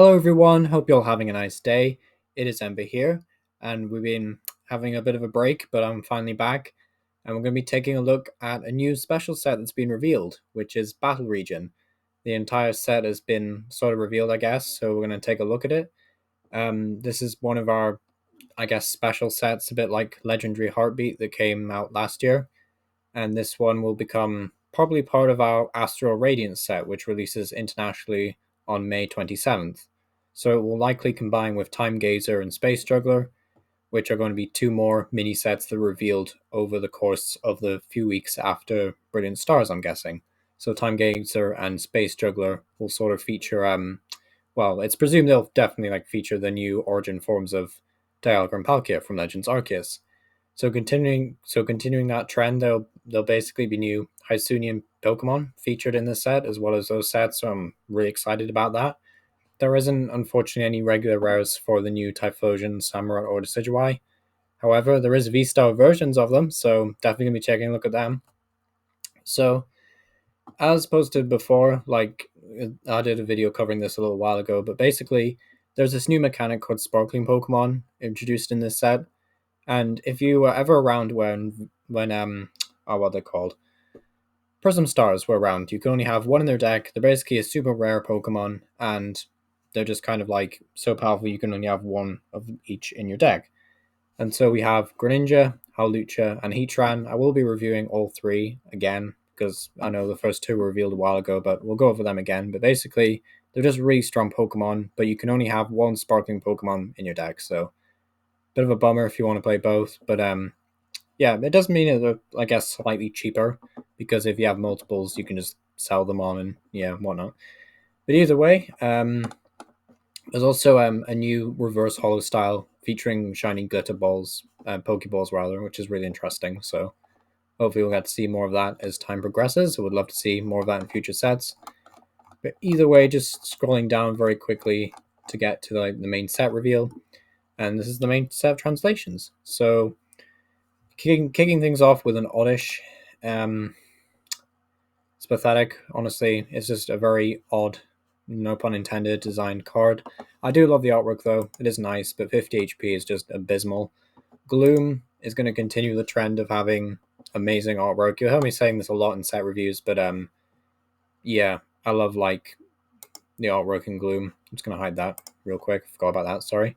Hello everyone, hope you're all having a nice day. It is Ember here, and we've been having a bit of a break, but I'm finally back, and we're going to be taking a look at a new special set that's been revealed, which is Battle Region. The entire set has been sort of revealed, I guess, so we're going to take a look at it. This is one of our, I guess, special sets, a bit like Legendary Heartbeat that came out last year, and this one will become probably part of our Astral Radiance set, which releases internationally on May 27th. So it will likely combine with Time Gazer and Space Juggler, which are going to be two more mini sets that were revealed over the course of the few weeks after Brilliant Stars, I'm guessing. So Time Gazer and Space Juggler will sort of feature well, it's presumed they'll definitely feature the new origin forms of Dialga and Palkia from Legends Arceus. So continuing that trend, there'll basically be new Hisuian Pokemon featured in this set, as well as those sets. So I'm really excited about that. There isn't, unfortunately, any regular rares for the new Typhlosion, Samurott, or Decidueye. However, there is V-Star versions of them, so definitely gonna be taking a look at them. So, as posted before, I did a video covering this a little while ago, but basically, there's this new mechanic called Sparkling Pokemon introduced in this set. And if you were ever around when what they're called, Prism Stars were around, you can only have one in their deck. They're basically a super rare Pokemon, and they're just kind of so powerful you can only have one of each in your deck. And so we have Greninja, Hawlucha, and Heatran. I will be reviewing all three again because I know the first two were revealed a while ago, but we'll go over them again. But basically, they're just really strong Pokemon, but you can only have one Sparkling Pokemon in your deck. So bit of a bummer if you want to play both, but yeah, it does mean they're, I guess, slightly cheaper because if you have multiples, you can just sell them on and whatnot. But either way, there's also a new reverse hollow style featuring shiny glitter balls, Pokeballs rather, which is really interesting. So hopefully we'll get to see more of that as time progresses. I would love to see more of that in future sets. But either way, just scrolling down very quickly to get to the main set reveal. And this is the main set of translations. So kicking things off with an oddish. It's pathetic, honestly. It's just a very odd, no pun intended, designed card. I do love the artwork though; it is nice, but 50 HP is just abysmal. Gloom is going to continue the trend of having amazing artwork. You'll hear me saying this a lot in set reviews, but yeah, I love the artwork in Gloom. I'm just going to hide that real quick. Forgot about that. Sorry.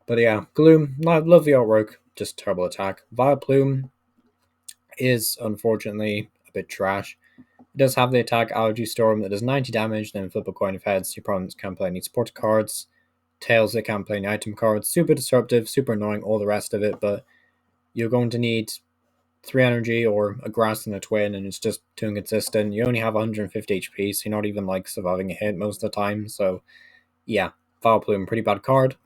But yeah, Gloom, love the artwork, just terrible attack. Vileplume is unfortunately a bit trash. It does have the attack Allergy Storm that does 90 damage, then flip a coin of heads. Your opponents can't play any support cards. Tails, they can't play any item cards. Super disruptive, super annoying, all the rest of it, but you're going to need 3 energy or a grass and a twin, and it's just too inconsistent. You only have 150 HP, so you're not even surviving a hit most of the time. So, yeah, Vileplume, pretty bad card.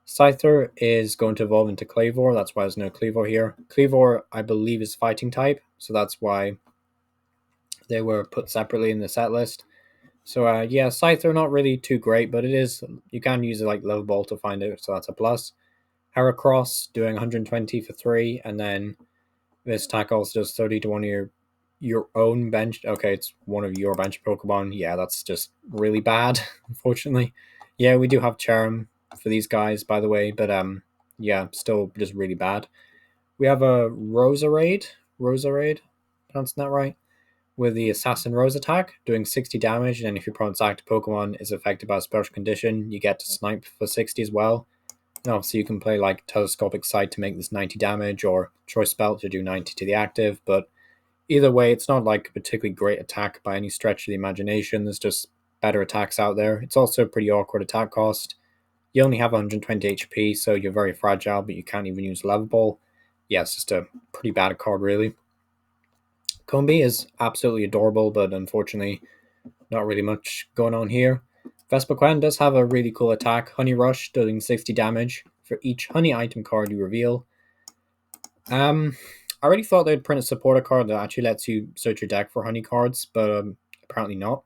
Scyther is going to evolve into Clavor. That's why there's no Cleavor here. Cleavor, I believe, is fighting type, so that's why they were put separately in the set list. So yeah, Scyther not really too great, but it is, you can use it like Level Ball to find it, so that's a plus. Heracross doing 120 for 3, and then this attack also does 30 to one of your own bench. Okay, it's one of your bench Pokemon. Yeah, that's just really bad, unfortunately. Yeah, we do have Charm for these guys, by the way, but yeah, still just really bad. We have a Roserade, pronouncing that right? With the Assassin Rose attack, doing 60 damage, and if your opponent's active Pokemon is affected by a special condition, you get to snipe for 60 as well. And obviously you can play Telescopic Sight to make this 90 damage, or Choice Belt to do 90 to the active, but either way, it's not a particularly great attack by any stretch of the imagination. There's just better attacks out there. It's also a pretty awkward attack cost. You only have 120 HP, so you're very fragile, but you can't even use Level Ball. Yeah, it's just a pretty bad card, really. Combi is absolutely adorable, but unfortunately, not really much going on here. Vespiquen does have a really cool attack, Honey Rush, doing 60 damage for each honey item card you reveal. I already thought they'd print a supporter card that actually lets you search your deck for honey cards, but apparently not.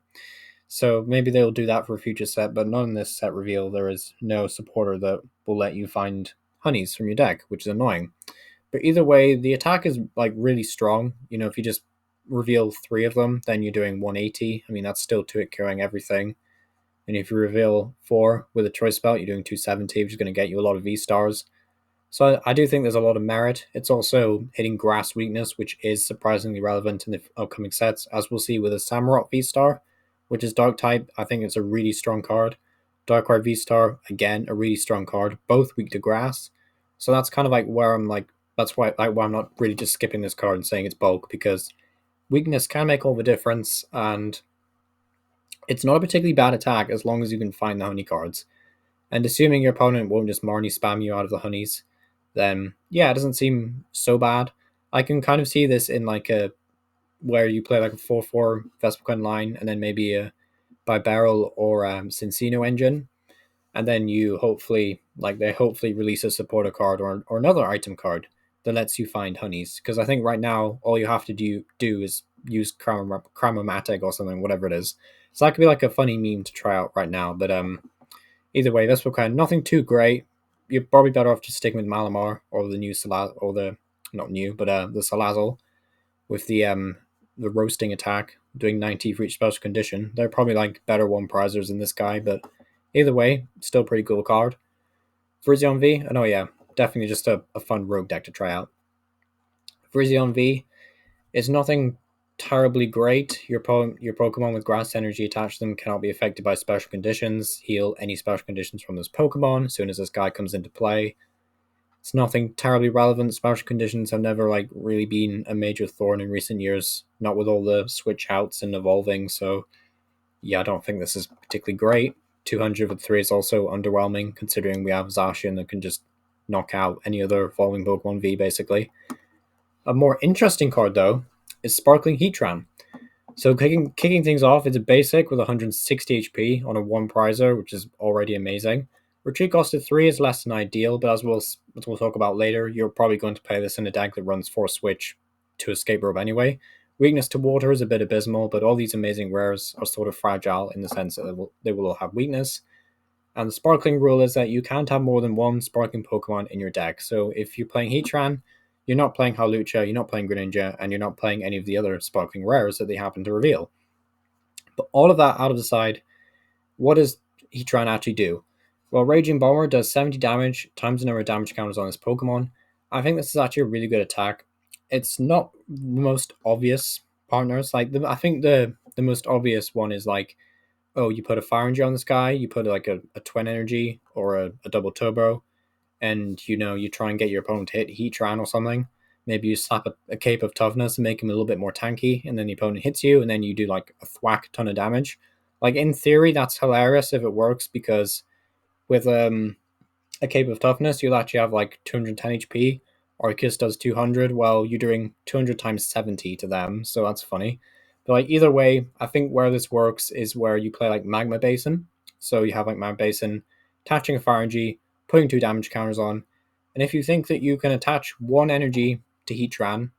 So maybe they'll do that for a future set, but not in this set reveal. There is no supporter that will let you find honeys from your deck, which is annoying. But either way, the attack is really strong. If you just reveal 3 of them, then you're doing 180. I mean, that's still 2-hit killing everything. And if you reveal 4 with a choice belt, you're doing 270, which is going to get you a lot of V-Stars. So I do think there's a lot of merit. It's also hitting grass weakness, which is surprisingly relevant in the upcoming sets, as we'll see with a Samurott V-Star, which is Dark type. I think it's a really strong card. Darkrai V-Star, again, a really strong card, both weak to grass. So that's kind of like where I'm like, that's why I'm not really just skipping this card and saying it's bulk, because weakness can make all the difference, and it's not a particularly bad attack as long as you can find the honey cards. And assuming your opponent won't just Marnie spam you out of the honeys, then yeah, it doesn't seem so bad. I can kind of see this in like a where you play like a 4-4 Vespiquen line and then maybe a by barrel or Cincino engine, and then you hopefully they hopefully release a supporter card or another item card that lets you find honeys. Because I think right now all you have to do is use Cramomatic or something, whatever it is. So that could be like a funny meme to try out right now. But either way, Vespiquen, nothing too great. You're probably better off just sticking with Malamar or the new or the not new, but the Salazzle with the roasting attack, doing 90 for each special condition. They're probably like better one prizers than this guy, but either way, still pretty cool card. Virizion V, oh yeah, definitely just a fun rogue deck to try out. Virizion V is nothing terribly great. Your Pokemon with grass energy attached to them cannot be affected by special conditions. Heal any special conditions from this Pokemon as soon as this guy comes into play. It's nothing terribly relevant. Special conditions have never really been a major thorn in recent years, not with all the switch outs and evolving. So yeah, I don't think this is particularly great. 200 with 3 is also underwhelming, considering we have Zacian that can just knock out any other evolving Pokemon V, basically. A more interesting card, though, is Sparkling Heatran. So kicking things off, it's a basic with 160 HP on a 1 prizer, which is already amazing. Retreat cost of 3 is less than ideal, but as we'll talk about later, you're probably going to play this in a deck that runs 4 Switch to Escape Rope anyway. Weakness to water is a bit abysmal, but all these amazing rares are sort of fragile in the sense that they will all have weakness. And the Sparkling rule is that you can't have more than 1 Sparkling Pokemon in your deck. So if you're playing Heatran, you're not playing Hawlucha, you're not playing Greninja, and you're not playing any of the other Sparkling rares that they happen to reveal. But all of that out of the side, what does Heatran actually do? Well, Raging Bomber does 70 damage times the number of damage counters on this Pokemon. I think this is actually a really good attack. It's not the most obvious partners. I think the most obvious one is you put a Fire Energy on this guy, you put a Twin Energy or a double turbo, and you try and get your opponent to hit Heatran or something. Maybe you slap a Cape of Toughness and make him a little bit more tanky, and then the opponent hits you, and then you do a thwack ton of damage. In theory, that's hilarious if it works, because with a Cape of Toughness, you'll actually have 210 HP. Arceus does 200, while you're doing 200 times 70 to them, so that's funny. But either way, I think where this works is where you play Magma Basin. So you have Magma Basin, attaching a Fire Energy, putting 2 damage counters on, and if you think that you can attach 1 energy to Heatran,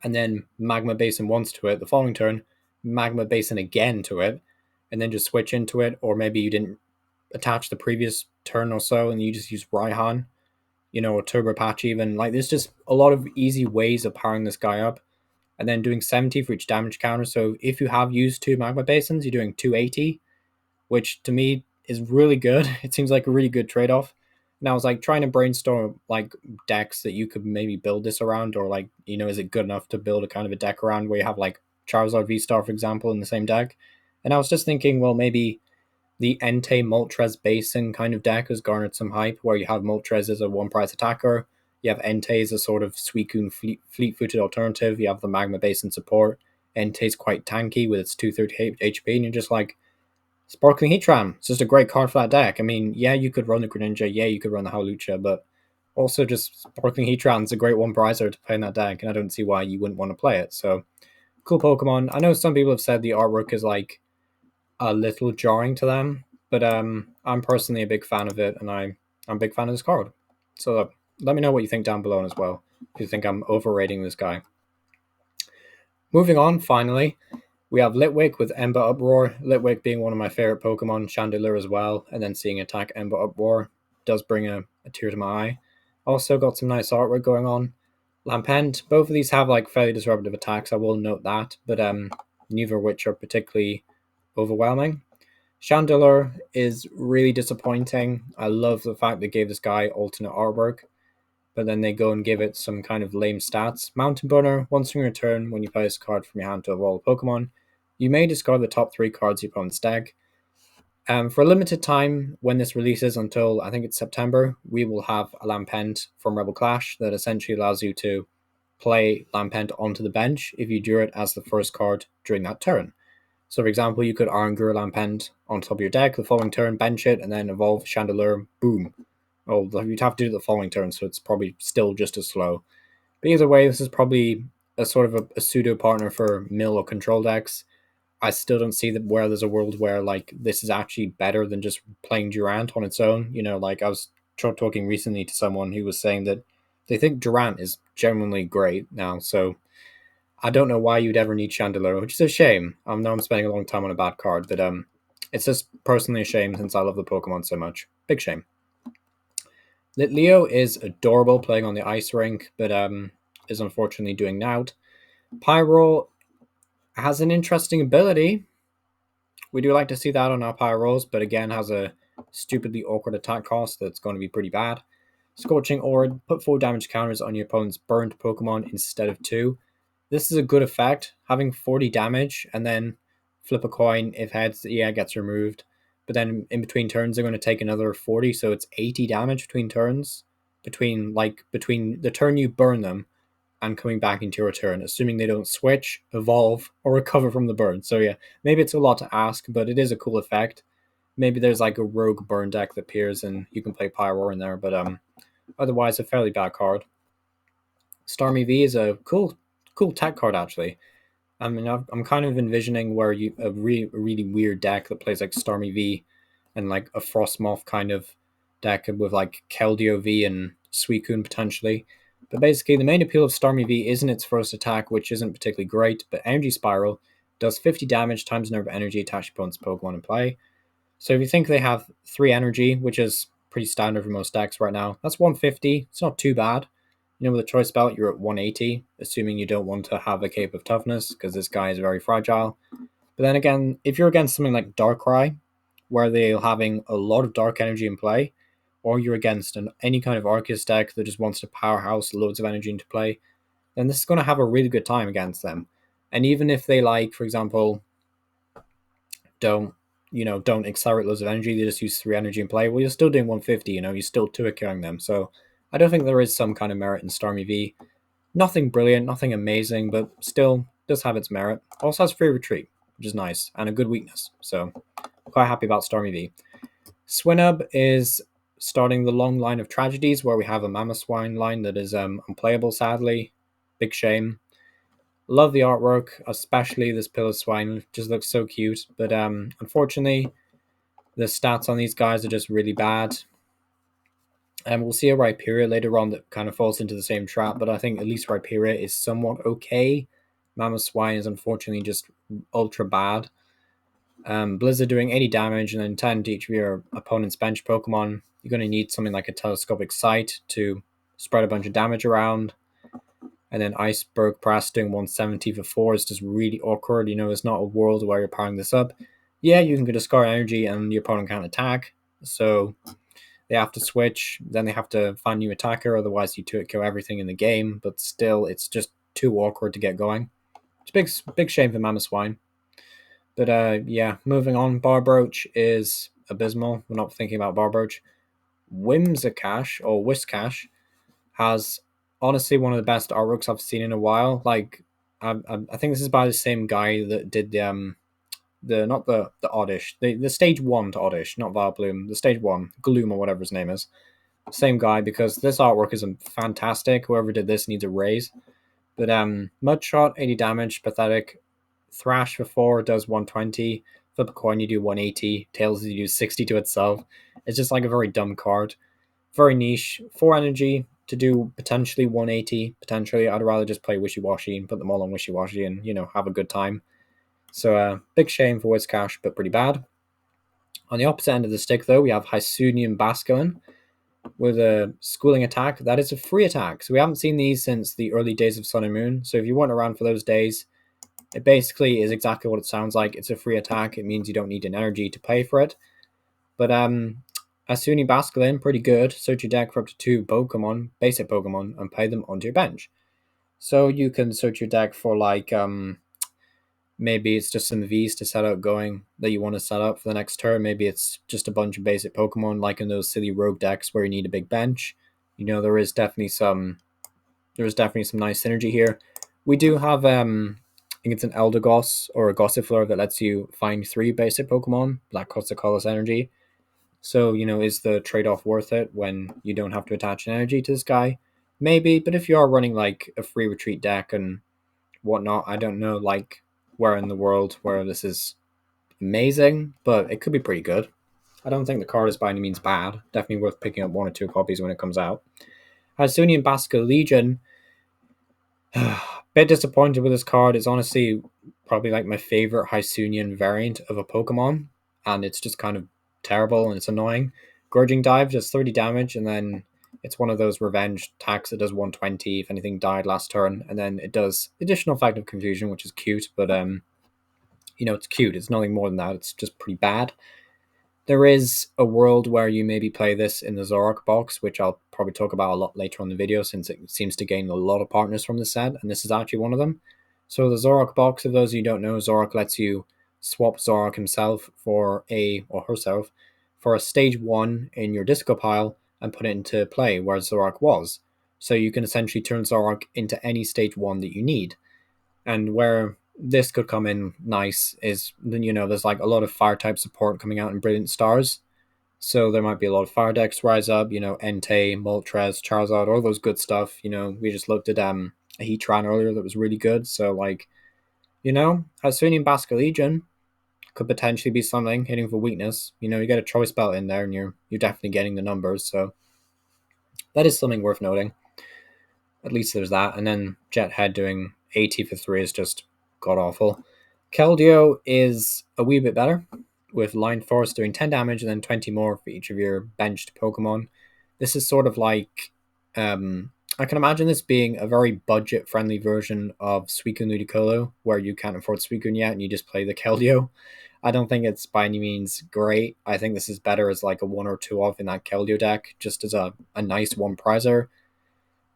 and then Magma Basin once to it, the following turn, Magma Basin again to it, and then just switch into it, or maybe you didn't attach the previous turn or so, and you just use Raihan, or Turbo Patch even. There's just a lot of easy ways of powering this guy up, and then doing 70 for each damage counter. So if you have used 2 Magma Basins, you're doing 280, which to me is really good. It seems like a really good trade-off. And I was trying to brainstorm decks that you could maybe build this around, or is it good enough to build a kind of a deck around where you have Charizard V-Star, for example, in the same deck. And I was just thinking, well, maybe the Entei Moltres Basin kind of deck has garnered some hype, where you have Moltres as a 1-price attacker, you have Entei as a sort of Suicune fleet-footed alternative, you have the Magma Basin support. Entei's quite tanky with its 230 HP, and you're just Sparkling Heatran. It's just a great card for that deck. I mean, yeah, you could run the Greninja, yeah, you could run the Hawlucha, but also just Sparkling Heatran's a great 1-pricer to play in that deck, and I don't see why you wouldn't want to play it. So, cool Pokemon. I know some people have said the artwork is a little jarring to them, but I'm personally a big fan of it, and I'm a big fan of this card. So let me know what you think down below as well, if you think I'm overrating this guy. Moving on, finally, we have Litwick with Ember Uproar. Litwick being one of my favorite Pokemon, Chandelure as well, and then seeing attack Ember Uproar does bring a tear to my eye. Also got some nice artwork going on. Lampent, both of these have fairly disruptive attacks, I will note that, but neither of which are particularly overwhelming. Chandelure is really disappointing. I love the fact they gave this guy alternate artwork, but then they go and give it some kind of lame stats. Mountain Burner, once in your turn, when you play this card from your hand to evolve a Pokemon, you may discard the top 3 cards of your opponent's deck. For a limited time, when this releases until I think it's September, we will have a Lampent from Rebel Clash that essentially allows you to play Lampent onto the bench if you drew it as the first card during that turn. So, for example, you could Iron Lampent on top of your deck the following turn, bench it, and then evolve Chandelure, boom. Oh, you'd have to do it the following turn, so it's probably still just as slow. But either way, this is probably a sort of a pseudo partner for mill or control decks. I still don't see that where there's a world where like this is actually better than just playing Durant on its own. You know, like I was talking recently to someone who was saying that they think Durant is genuinely great now. So I don't know why you'd ever need Chandelure, which is a shame. I know I'm spending a long time on a bad card, but it's just personally a shame since I love the Pokemon so much. Big shame. Litleo is adorable playing on the ice rink, but is unfortunately doing Nout. Pyro has an interesting ability. We do like to see that on our Pyros, but again has a stupidly awkward attack cost that's going to be pretty bad. Scorching Aura, put 4 damage counters on your opponent's burned Pokemon instead of 2. This is a good effect, having 40 damage, and then flip a coin. If heads, yeah, it gets removed. But then in between turns, they're going to take another 40, so it's 80 damage between turns. Between the turn you burn them and coming back into your turn, assuming they don't switch, evolve, or recover from the burn. So yeah, maybe it's a lot to ask, but it is a cool effect. Maybe there's like a rogue burn deck that appears and you can play Pyro in there, but otherwise a fairly bad card. Starmie V is a cool tech card actually. I mean, I'm kind of envisioning where you a really weird deck that plays like Starmie V and like a Frostmoth kind of deck with like Keldeo V and Suicune potentially. But basically, the main appeal of Starmie V isn't its first attack, which isn't particularly great, but Energy Spiral does 50 damage times the number of energy attached to opponent's Pokemon in play. So if you think they have 3 energy, which is pretty standard for most decks right now, that's 150. It's not too bad. You know, with a choice belt, you're at 180, assuming you don't want to have a Cape of Toughness, because this guy is very fragile. But then again, if you're against something like Darkrai, where they're having a lot of dark energy in play, or you're against any kind of Arceus deck that just wants to powerhouse loads of energy into play, then this is going to have a really good time against them. And even if they like, for example, don't accelerate loads of energy, they just use 3 energy in play, well, you're still doing 150, you're still 2 killing them. So I don't think there is some kind of merit in Starmie V. Nothing brilliant, nothing amazing, but still does have its merit. Also has free retreat, which is nice, and a good weakness. So quite happy about Starmie V. Swinub is starting the long line of tragedies where we have a Mamoswine line that is unplayable, sadly. Big shame. Love the artwork, especially this Piloswine. Just looks so cute. But unfortunately, the stats on these guys are just really bad. And we'll see a Rhyperior later on that kind of falls into the same trap, but I think at least Rhyperior is somewhat okay. Mamoswine is unfortunately just ultra bad. Blizzard doing 80 damage and then 10 to each of your opponent's bench Pokemon. You're going to need something like a Telescopic Sight to spread a bunch of damage around. And then Iceberg Press doing 170 for 4 is just really awkward. It's not a world where you're powering this up. Yeah, you can discard energy and your opponent can't attack. So they have to switch, then they have to find a new attacker, otherwise you 2-hit kill everything in the game, but still, it's just too awkward to get going. It's a big shame for Mamoswine. But yeah, moving on, Barbroach is abysmal. We're not thinking about Barbroach. Whimsicott, or Whiscash, has honestly one of the best artworks I've seen in a while. Like, I think this is by the same guy that did not the Oddish, the stage 1 to Oddish, not Vileplume, the stage 1, Gloom or whatever his name is. Same guy, because this artwork is fantastic. Whoever did this needs a raise. But Mudshot, 80 damage, pathetic. Thrash for 4 does 120. Flip a coin, you do 180. Tails, you do 60 to itself. It's just like a very dumb card. Very niche. 4 energy to do potentially 180. Potentially, I'd rather just play Wishy-Washy and put them all on Wishy-Washy and, have a good time. So, big shame for Whiscash, but pretty bad. On the opposite end of the stick, though, we have Hisuian Basculin with a schooling attack. That is a free attack. So we haven't seen these since the early days of Sun and Moon. So if you weren't around for those days, It basically is exactly what it sounds like. It's a free attack. It means you don't need an energy to pay for it. But Hisuian Basculin, pretty good. Search your deck for up to 2 Pokemon, basic Pokemon, and play them onto your bench. So you can search your deck for like maybe it's just some Vs to set up going that you want to set up for the next turn. Maybe it's just a bunch of basic Pokemon, like in those silly rogue decks where you need a big bench. You know, there's definitely some nice synergy here. We do have I think it's an Eldegoss or a Gossifleur that lets you find 3 basic Pokemon that cost a colorless energy. So, you know, is the trade-off worth it when you don't have to attach an energy to this guy? Maybe, but if you are running like a free retreat deck and whatnot, I don't know like where in the world where this is amazing, but it could be pretty good. I don't think the card is by any means bad. Definitely worth picking up 1 or 2 copies when it comes out. Hisuian Basco Legion. Bit disappointed with this card. It's honestly probably like my favorite Hisuian variant of a Pokemon, and it's just kind of terrible and it's annoying. Grudging Dive does 30 damage, and then it's one of those revenge attacks that does 120 if anything died last turn, and then it does additional effect of confusion, which is cute, but you know, it's cute. It's nothing more than that. It's just pretty bad. There is a world where you maybe play this in the Zorok box, which I'll probably talk about a lot later on in the video since it seems to gain a lot of partners from the set, and this is actually one of them. So the Zorok box, for those of you who don't know, Zorok lets you swap Zorok himself or herself for a stage 1 in your disco pile and put it into play where Zorok was. So you can essentially turn Zorok into any stage 1 that you need. And where this could come in nice is, you know, there's like a lot of fire type support coming out in Brilliant Stars. So there might be a lot of fire decks rise up, you know, Entei, Moltres, Charizard, all those good stuff. You know, we just looked at a Heatran earlier that was really good. So like, you know, Hisuian Basco Legion could potentially be something hitting for weakness. You know, you get a choice belt in there and you're definitely getting the numbers. So that is something worth noting. At least there's that. And then Jethead doing 80 for 3 is just god awful. Keldeo is a wee bit better, with Line Force doing 10 damage and then 20 more for each of your benched Pokemon. This is sort of like, I can imagine this being a very budget-friendly version of Suicune Ludicolo, where you can't afford Suicune yet and you just play the Keldeo. I don't think it's by any means great. I think this is better as like a 1 or 2 off in that Keldeo deck, just as a nice one prizer.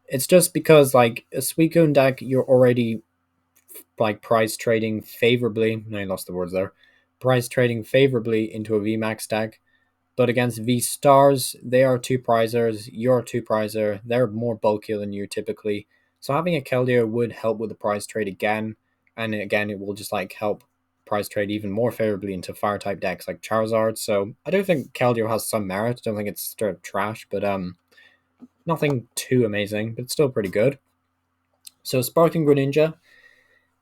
It's just because like a Suicune deck, you're already like price trading favorably. No, I lost the words there. Price trading favorably into a VMAX deck. But against Vstars, they are 2 prizers, you're a 2 prizer, they're more bulkier than you typically. So having a Keldeo would help with the price trade again. And again, it will just like help price trade even more favorably into fire type decks like Charizard. So I do think Keldeo has some merit. I don't think it's straight up trash, but nothing too amazing, but still pretty good. So Sparking Greninja,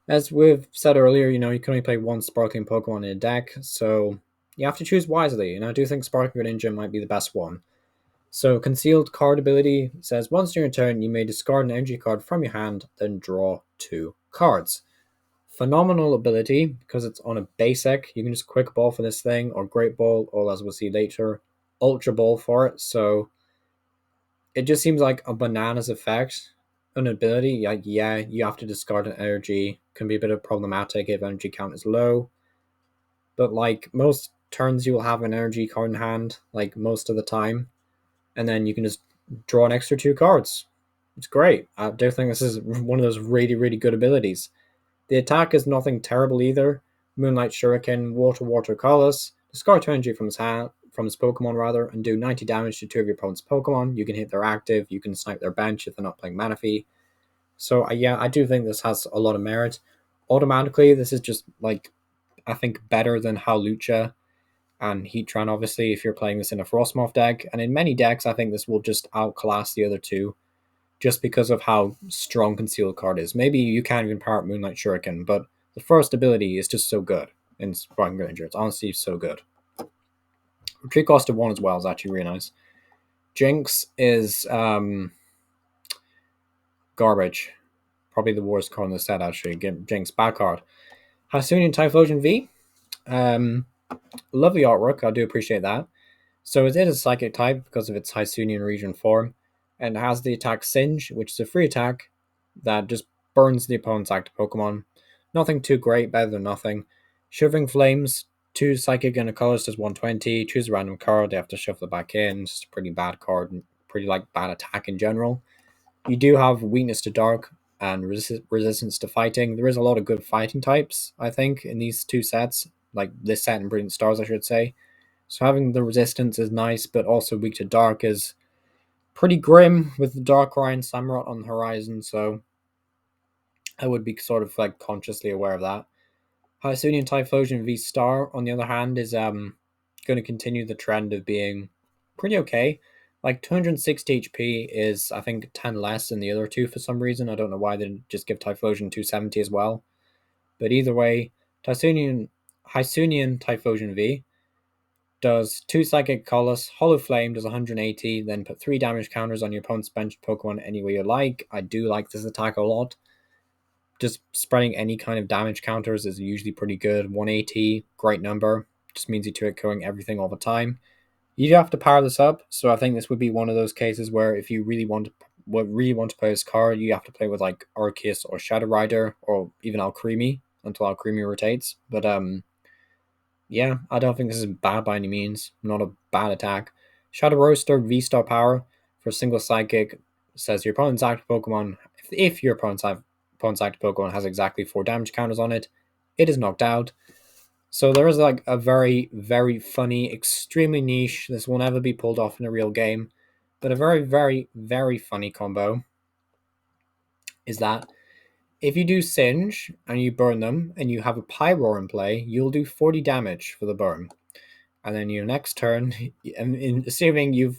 as we've said earlier, you know, you can only play 1 Sparkling Pokemon in a deck, so you have to choose wisely, and I do think Sparkling Greninja might be the best one. So Concealed Card ability says, once during your turn, you may discard an energy card from your hand, then draw 2 cards. Phenomenal ability, because it's on a basic. You can just Quick Ball for this thing, or Great Ball, or as we'll see later, Ultra Ball for it, so it just seems like a bananas effect. An ability, like, yeah, you have to discard an energy. Can be a bit of problematic if energy count is low. But like most turns you will have an energy card in hand, like most of the time. And then you can just draw an extra 2 cards. It's great. I do think this is one of those really, really good abilities. The attack is nothing terrible either. Moonlight Shuriken, Water Colors. Discard 2 energy from his hand, from his Pokemon rather, and do 90 damage to 2 of your opponent's Pokemon. You can hit their active, you can snipe their bench if they're not playing Manaphy. So yeah, I do think this has a lot of merit. Automatically, this is just like, I think, better than Hawlucha and Heatran, obviously, if you're playing this in a Frostmoth deck. And in many decks, I think this will just outclass the other 2, just because of how strong Concealed Card is. Maybe you can't even power up Moonlight Shuriken, but the first ability is just so good in Sparking Greninja. It's honestly so good. Retreat cost of 1 as well is actually really nice. Jinx is garbage. Probably the worst card in the set, actually. Jinx, bad card. Hisuian Typhlosion V. Lovely artwork. I do appreciate that. So it is a psychic type because of its Hisuian region form, and it has the attack Singe, which is a free attack that just burns the opponent's active Pokemon. Nothing too great, better than nothing. Shivering Flames, 2 Psychic and a Colorless does 120. Choose a random card, they have to shuffle it back in. It's just a pretty bad card, and pretty bad attack in general. You do have Weakness to Dark and Resistance to Fighting. There is a lot of good fighting types, I think, in these two sets. Like this set and Brilliant Stars, I should say. So having the Resistance is nice, but also Weak to Dark is pretty grim with the Darkrai and Samurott on the horizon, so I would be sort of consciously aware of that. Hisuian Typhlosion Vstar, on the other hand, is going to continue the trend of being pretty okay. 260 HP is, I think, 10 less than the other two for some reason. I don't know why they didn't just give Typhlosion 270 as well. But either way, Hisuian Typhlosion V does 2 Psychic Colorless, Hollow Flame does 180, then put 3 damage counters on your opponent's bench Pokemon any way you like. I do like this attack a lot. Just spreading any kind of damage counters is usually pretty good. 180, great number. Just means you 2-hit killing everything all the time. You do have to power this up, so I think this would be one of those cases where if you really want to play this card, you have to play with Arceus or Shadow Rider or even Alcremie until Alcremie rotates. But yeah, I don't think this is bad by any means. Not a bad attack. Shadow Roaster V-Star power for a single Psychic says your opponent's active Pokemon, if your opponent's active Pokemon has exactly 4 damage counters on it, it is knocked out. So there is a very, very funny, extremely niche, this will never be pulled off in a real game, but a very, very, very funny combo is that if you do Singe and you burn them and you have a Pyroar in play, you'll do 40 damage for the burn. And then your next turn, assuming your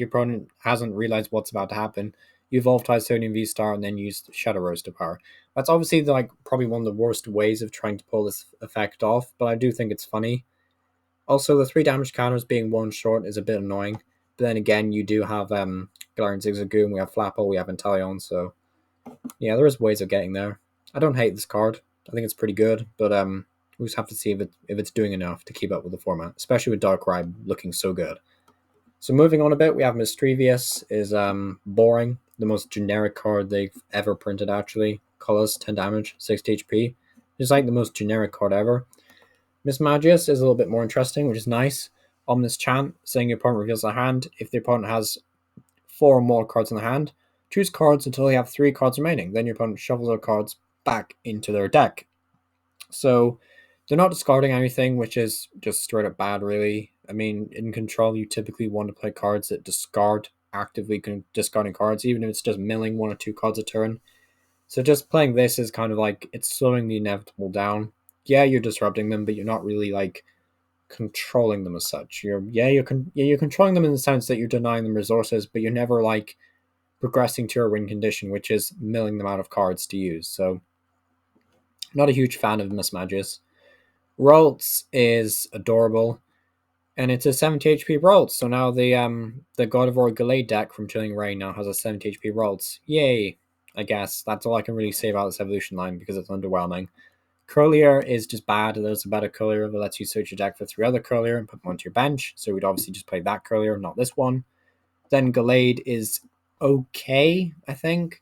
opponent hasn't realized what's about to happen, you evolve Hisuian V-Star and then use Shadow Roaster power. That's obviously probably one of the worst ways of trying to pull this effect off, but I do think it's funny. Also, the 3 damage counters being 1 short is a bit annoying. But then again, you do have Galarian Zigzagoon, we have Flapple, we have Inteleon, so yeah, there is ways of getting there. I don't hate this card. I think it's pretty good, but we just have to see if it's doing enough to keep up with the format, especially with Darkrai looking so good. So moving on a bit, we have Mischievous is boring, the most generic card they've ever printed actually. Colors, 10 damage, 60 HP. It's the most generic card ever. Mismagius is a little bit more interesting, which is nice. Ominous Chant, saying your opponent reveals their hand. If the opponent has 4 or more cards in the hand, choose cards until they have 3 cards remaining. Then your opponent shovels their cards back into their deck. So they're not discarding anything, which is just straight up bad, really. I mean, in Control, you typically want to play cards that actively discarding cards, even if it's just milling 1 or 2 cards a turn. So just playing this is kind of it's slowing the inevitable down. Yeah, you're disrupting them, but you're not really controlling them as such. You're controlling them in the sense that you're denying them resources, but you're never progressing to your win condition, which is milling them out of cards to use. So not a huge fan of Mismagius. Ralts is adorable, and it's a 70 HP Ralts. So now the God of War Gallade deck from Chilling Reign now has a 70 HP Ralts. Yay! I guess that's all I can really say about this evolution line because it's underwhelming. Curlier is just bad. There's a better Curlier that lets you search your deck for 3 other Curlier and put them onto your bench. So we'd obviously just play that Curlier, not this one. Then Gallade is okay, I think.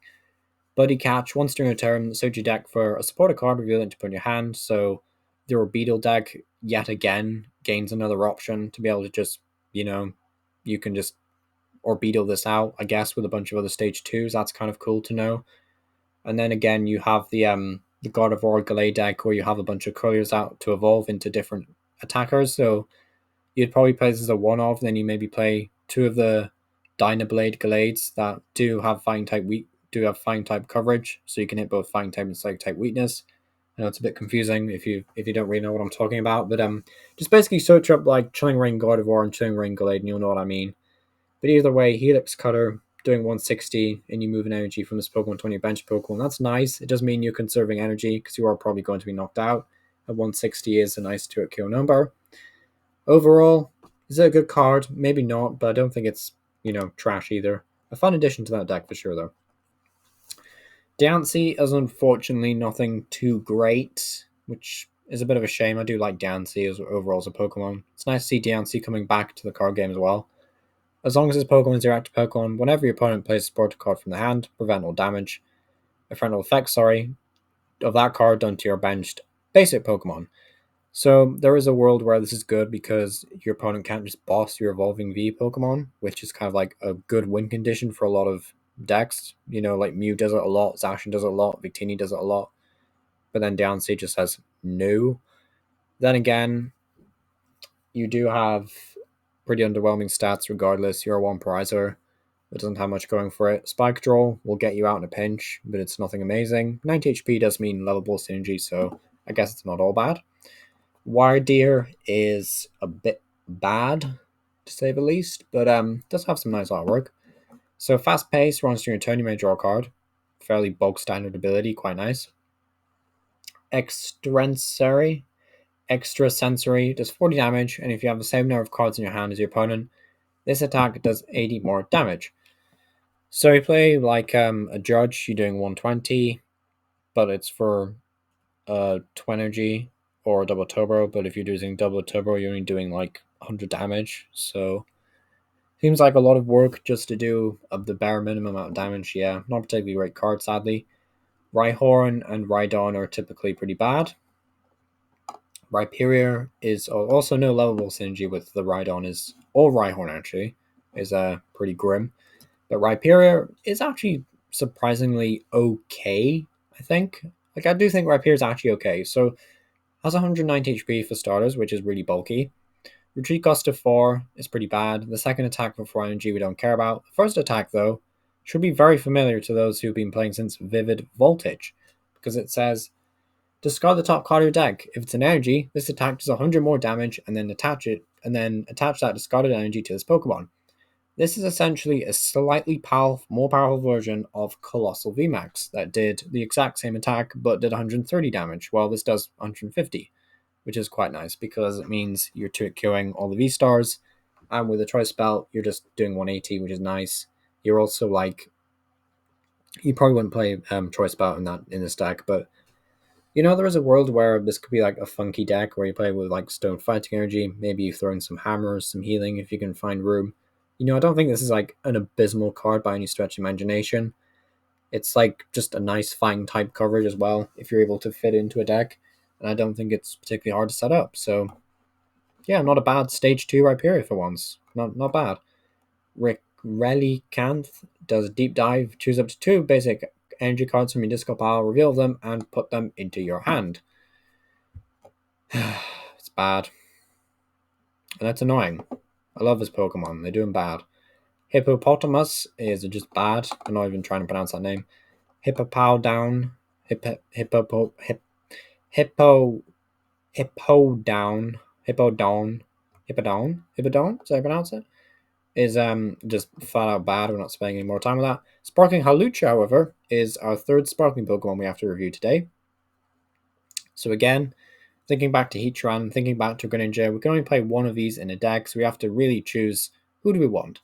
Buddy Catch, once during a turn, search your deck for a supporter card, reveal it to put in your hand. So the Orbeetle deck, yet again, gains another option to be able to just, you can just Orbeetle this out, I guess, with a bunch of other stage 2s. That's kind of cool to know. And then again, you have the God of War Gallade deck where you have a bunch of Couriers out to evolve into different attackers. So you'd probably play this as a one-off, then you maybe play 2 of the Dynablade Gallades that do have Flying type coverage, so you can hit both Flying type and Psychic type weakness. I know it's a bit confusing if you don't really know what I'm talking about, but just basically search up Chilling Reign God of War and Chilling Reign Gallade and you'll know what I mean. But either way, Helix Cutter doing 160 and you move an energy from this Pokemon to your bench Pokemon. That's nice. It does mean you're conserving energy because you are probably going to be knocked out. At 160 is a nice 2-hit kill number. Overall, is it a good card? Maybe not, but I don't think it's, trash either. A fun addition to that deck for sure, though. Diancie is unfortunately nothing too great, which is a bit of a shame. I do like Diancie overall as a Pokemon. It's nice to see Diancie coming back to the card game as well. As long as this Pokemon is your active Pokemon, whenever your opponent plays a support card from the hand, prevent all damage. A friendly effect, of that card done to your benched basic Pokemon. So there is a world where this is good because your opponent can't just boss your evolving V Pokemon, which is kind of like a good win condition for a lot of decks. Like Mew does it a lot, Zacian does it a lot, Victini does it a lot, but then Downstage just says no. Then again, you do have pretty underwhelming stats regardless. You're a one prizer. It doesn't have much going for it. Spike Draw will get you out in a pinch, but it's nothing amazing. 90 HP does mean lovable synergy, so I guess it's not all bad. Wiredeer is a bit bad, to say the least, but does have some nice artwork. So fast pace, runs through your turn, you may draw a card. Fairly bulk standard ability, quite nice. Extrasensory does 40 damage, and if you have the same number of cards in your hand as your opponent, this attack does 80 more damage. So you play like a judge, you're doing 120, but it's for 2 energy or double turbo, but if you're using double turbo, you're only doing like 100 damage. So seems like a lot of work just to do the bare minimum amount of damage. Yeah, not particularly great card, sadly. Rhyhorn and Rhydon are typically pretty bad. Rhyperior is also no lovable synergy with the Rhydon or Rhyhorn actually, is pretty grim. But Rhyperior is actually surprisingly okay, I think. Like, I do think Rhyperior is actually okay. So, has 190 HP for starters, which is really bulky. Retreat cost of 4 is pretty bad. The second attack for 4 energy we don't care about. The first attack, though, should be very familiar to those who've been playing since Vivid Voltage, because it says, discard the top card of your deck. If it's an energy, this attack does 100 more damage, and then attach that discarded energy to this Pokemon. This is essentially a slightly more powerful version of Colossal VMAX that did the exact same attack but did 130 damage, while this does 150, which is quite nice because it means you're killing all the Vstars, and with a Choice Belt, you're just doing 180, which is nice. You're also like, you probably wouldn't play Choice Belt in this deck, but there is a world where this could be like a funky deck where you play with like Stone Fighting Energy, maybe you throw in some hammers, some healing if you can find room. I don't think this is like an abysmal card by any stretch of imagination. It's like just a nice fighting type coverage as well if you're able to fit into a deck, and I don't think it's particularly hard to set up. So yeah, not a bad stage 2 Rhyperior for once. Not bad. Relicanth does a deep dive, choose up to 2 basic energy cards from your discard pile, reveal them, and put them into your hand. It's bad. And that's annoying. I love this Pokemon. They're doing bad. Hippopotamus is just bad. I'm not even trying to pronounce that name. Hippowdown. Hippodon. Is that how I pronounce it? Is just flat out bad. We're not spending any more time on that. Sparkling Hawlucha, however, is our third Sparkling Pokemon we have to review today. So again, thinking back to Heatran, thinking back to Greninja, we can only play one of these in a deck, so we have to really choose who do we want.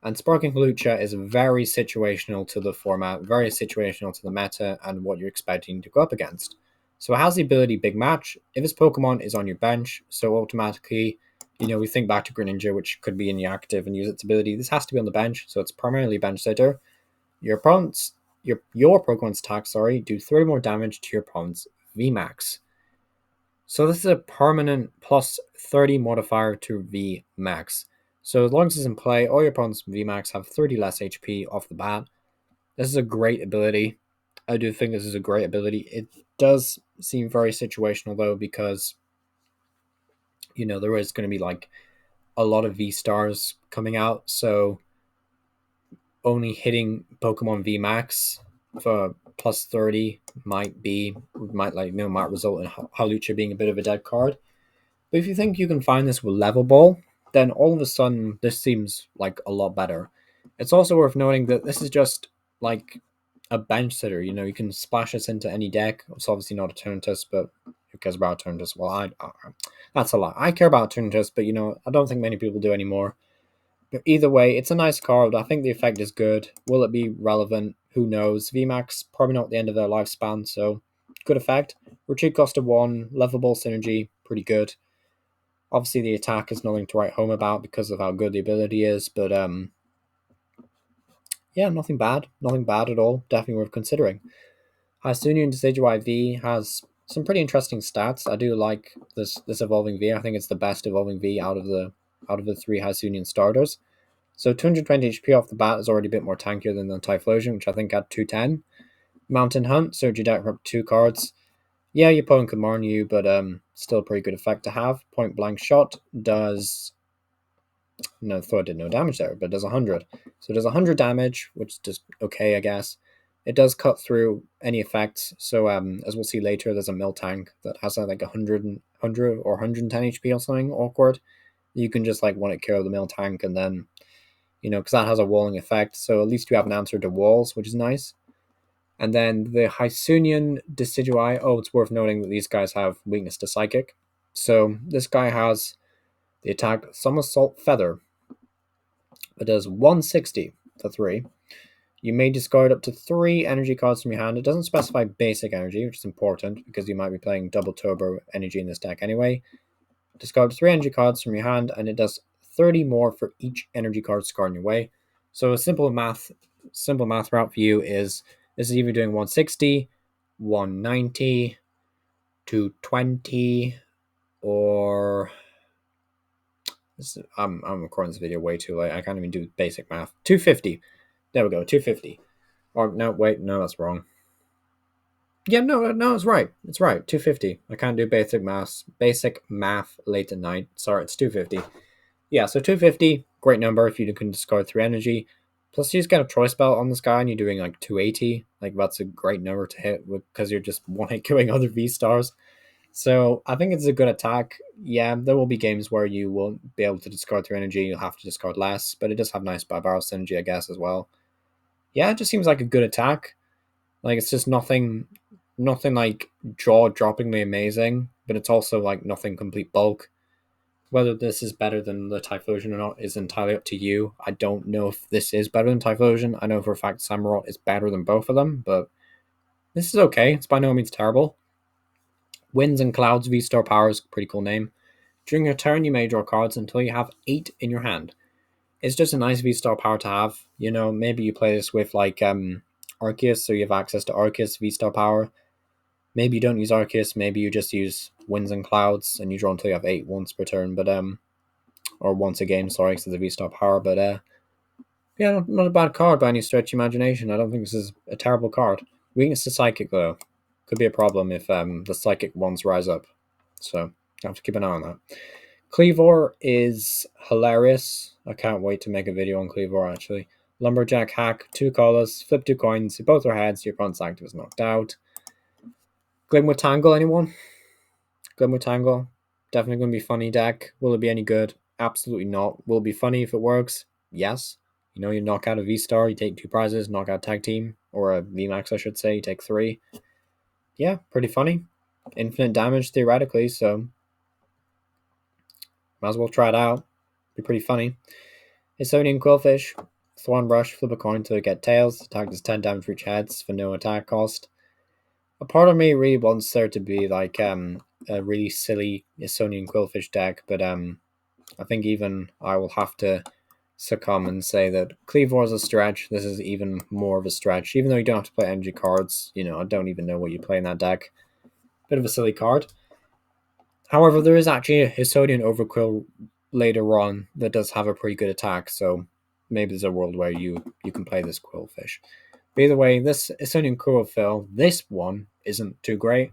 And Sparking Hawlucha is very situational to the format, very situational to the meta, and what you're expecting to go up against. So it has the ability Big Match. If this Pokemon is on your bench, so automatically, we think back to Greninja, which could be in the active and use its ability. This has to be on the bench, so it's primarily bench sitter. Your Pokemon's attack, do 30 more damage to your opponent's VMAX. So this is a permanent plus 30 modifier to VMAX. So as long as it's in play, all your opponents VMAX have 30 less HP off the bat. This is a great ability. I do think this is a great ability. It does seem very situational though, because there is going to be like a lot of V-Stars coming out, so only hitting Pokemon VMAX for plus 30 might result in Hawlucha being a bit of a dead card. But if you think you can find this with Level Ball, then all of a sudden this seems like a lot better. It's also worth noting that this is just like a bench sitter. You can splash this into any deck. It's obviously not a turn test, but who cares about turn test? Well, that's a lot. I care about turn test, but I don't think many people do anymore. But either way, it's a nice card. I think the effect is good. Will it be relevant? Who knows? VMAX, probably not the end of their lifespan, so good effect. Retreat cost of 1, Level Ball synergy, pretty good. Obviously, the attack is nothing to write home about because of how good the ability is, but yeah, nothing bad at all. Definitely worth considering. Hisuian Decidueye V has some pretty interesting stats. I do like this evolving V. I think it's the best evolving V out of the three Hisuian starters. So 220 HP off the bat is already a bit more tankier than the Typhlosion, which I think had 210. Mountain Hunt, surge your deck for up to 2 cards. Yeah, your opponent could Marn you, but still a pretty good effect to have. Point Blank Shot does... No, thought it did no damage there, but it does 100. So it does 100 damage, which is just okay, I guess. It does cut through any effects. So as we'll see later, there's a Miltank that has like 100 or 110 HP or something awkward. You can just like one-hit kill the Miltank and then, because that has a walling effect. So at least you have an answer to walls, which is nice. And then the Hisuian Decidueye. Oh, it's worth noting that these guys have weakness to Psychic. So this guy has the attack Somersault Feather. It does 160 for 3. You may discard up to 3 energy cards from your hand. It doesn't specify basic energy, which is important because you might be playing double turbo energy in this deck anyway. Discard 3 energy cards from your hand, and it does 30 more for each energy card discard in your way. So a simple math route for you is this is either doing 160, 190, 220, or I'm recording this video way too late. I can't even do basic math. 250. There we go, 250. Or no, wait, no, that's wrong. Yeah, no, it's right. It's right. 250. I can't do basic math late at night. Sorry, it's 250. Yeah, so 250, great number if you can discard 3 energy. Plus, you just get a choice belt on this guy and you're doing like 280. Like, that's a great number to hit because you're just one-hit killing other Vstars. So, I think it's a good attack. Yeah, there will be games where you won't be able to discard 3 energy. You'll have to discard less, but it does have nice Barbroach synergy, I guess, as well. Yeah, it just seems like a good attack. Like, it's just nothing like jaw-droppingly amazing, but it's also like nothing complete bulk. Whether this is better than the Typhlosion or not is entirely up to you. I don't know if this is better than Typhlosion. I know for a fact Samurott is better than both of them, but this is okay. It's by no means terrible. Winds and Clouds V-Star Power is a pretty cool name. During your turn, you may draw cards until you have 8 in your hand. It's just a nice V-Star Power to have. Maybe you play this with like Arceus, so you have access to Arceus V-Star Power. Maybe you don't use Arceus, maybe you just use Winds and Clouds, and you draw until you have 8 once per turn, but or once a game, sorry, because of the V-Star Power, but yeah, not a bad card by any stretch of imagination. I don't think this is a terrible card. Weakness to Psychic, though. Could be a problem if the Psychic ones rise up, so I have to keep an eye on that. Cleavor is hilarious. I can't wait to make a video on Cleavor, actually. Lumberjack Hack, 2 colors, flip 2 coins, both are heads, your opponent's active is knocked out. Glimwood Tangle, anyone? Glimwood Tangle, definitely going to be funny deck. Will it be any good? Absolutely not. Will it be funny if it works? Yes. You knock out a V-Star, you take 2 prizes, knock out Tag Team, or a VMAX, I should say, you take 3. Yeah, pretty funny. Infinite damage, theoretically, so might as well try it out. Be pretty funny. Hisuian Quillfish, Thorn Brush, flip a coin to get tails, attack does 10 damage for each heads for no attack cost. A part of me really wants there to be like a really silly Hisuian Quillfish deck, but I think even I will have to succumb and say that Cleavor is a stretch. This is even more of a stretch, even though you don't have to play energy cards. I don't even know what you play in that deck. Bit of a silly card. However, there is actually a Hisuian Overquill later on that does have a pretty good attack, so maybe there's a world where you can play this Quillfish. But either way, this Hisuian Quillfish, this one isn't too great.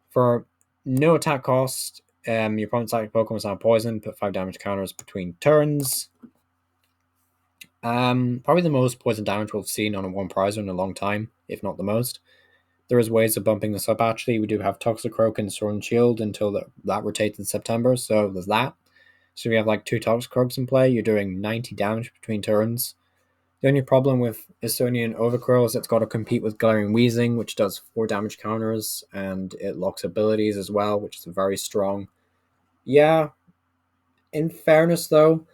For no attack cost, your opponent's active Pokemon is not poison, put 5 damage counters between turns. Probably the most poison damage we've seen on a one prizer in a long time, if not the most. There is ways of bumping this up, actually. We do have Toxicroak and Sword and Shield until that rotates in September, so there's that. So we have like 2 Toxicroaks in play, you're doing 90 damage between turns. The only problem with Hisuian Overcurl is it's got to compete with Glaring Wheezing, which does 4 damage counters, and it locks abilities as well, which is very strong. Yeah, in fairness though,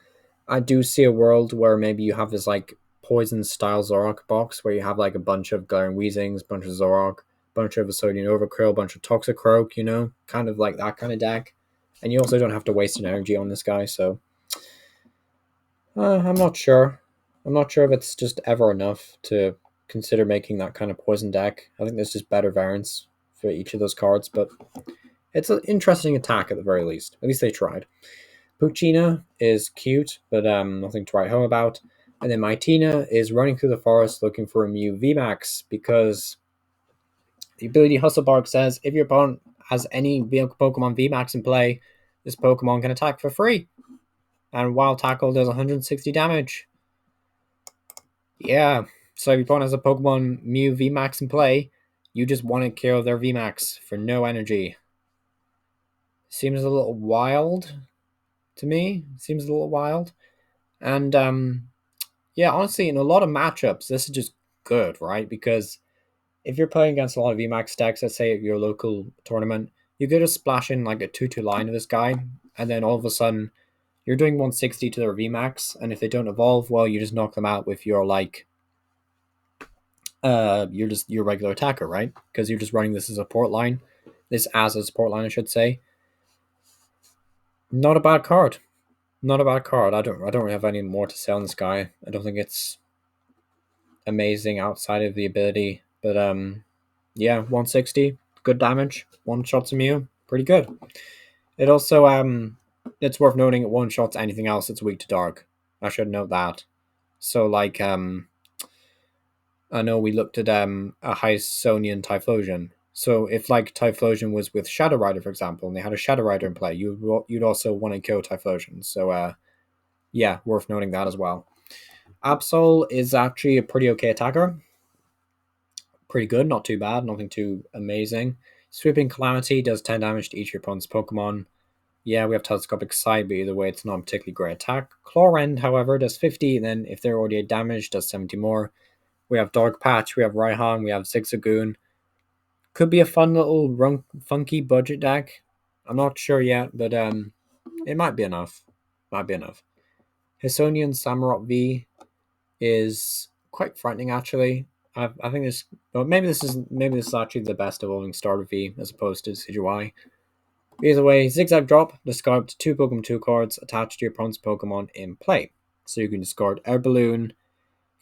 I do see a world where maybe you have this like poison-style Zorok box, where you have like a bunch of Glaring Wheezings, a bunch of Zorok, bunch of Hisuian Overcurl, a bunch of Toxicroak, kind of like that kind of deck. And you also don't have to waste an energy on this guy, so I'm not sure. I'm not sure if it's just ever enough to consider making that kind of poison deck. I think there's just better variants for each of those cards, but it's an interesting attack at the very least. At least they tried. Puccina is cute, but nothing to write home about. And then Mightina is running through the forest looking for a Mew VMAX because the ability Hustle Bark says if your opponent has any Pokemon VMAX in play, this Pokemon can attack for free. And Wild Tackle does 160 damage. Yeah, so if your opponent has a Pokemon Mew VMAX in play, you just want to kill their VMAX for no energy. Seems a little wild to me. Seems a little wild. And yeah, honestly, in a lot of matchups, this is just good, right? Because if you're playing against a lot of VMAX decks, let's say at your local tournament, you could just splash in like a 2-2 line of this guy, and then all of a sudden you're doing 160 to their VMAX, and if they don't evolve, well, you just knock them out with your like you're just your regular attacker, right? Because you're just running this as a support line. This as a support line, I should say. Not a bad card. Not a bad card. I don't really have any more to say on this guy. I don't think it's amazing outside of the ability. But yeah, 160, good damage. One shots a Mew, pretty good. It also it's worth noting it one shots anything else that's weak to dark. I should note that. So like I know we looked at a Hisuian Typhlosion. So if like Typhlosion was with Shadow Rider, for example, and they had a Shadow Rider in play, you'd also want to kill Typhlosion. So yeah, worth noting that as well. Absol is actually a pretty okay attacker. Pretty good, not too bad, nothing too amazing. Sweeping Calamity does 10 damage to each of your opponent's Pokemon. Yeah, we have Telescopic Sight, but either way, it's not a particularly great attack. Clawrend, however, does 50, and then if they're already at damage, does 70 more. We have Dark Patch, we have Raihan, we have Zigzagoon. Could be a fun little funky budget deck. I'm not sure yet, but it might be enough. Might be enough. Hisuian Samurott V is quite frightening, actually. I think this, well, maybe this is actually the best evolving starter V as opposed to CGY. Either way, Zigzag Drop, discard up to 2 Pokemon 2 cards attached to your opponent's Pokemon in play. So you can discard Air Balloon,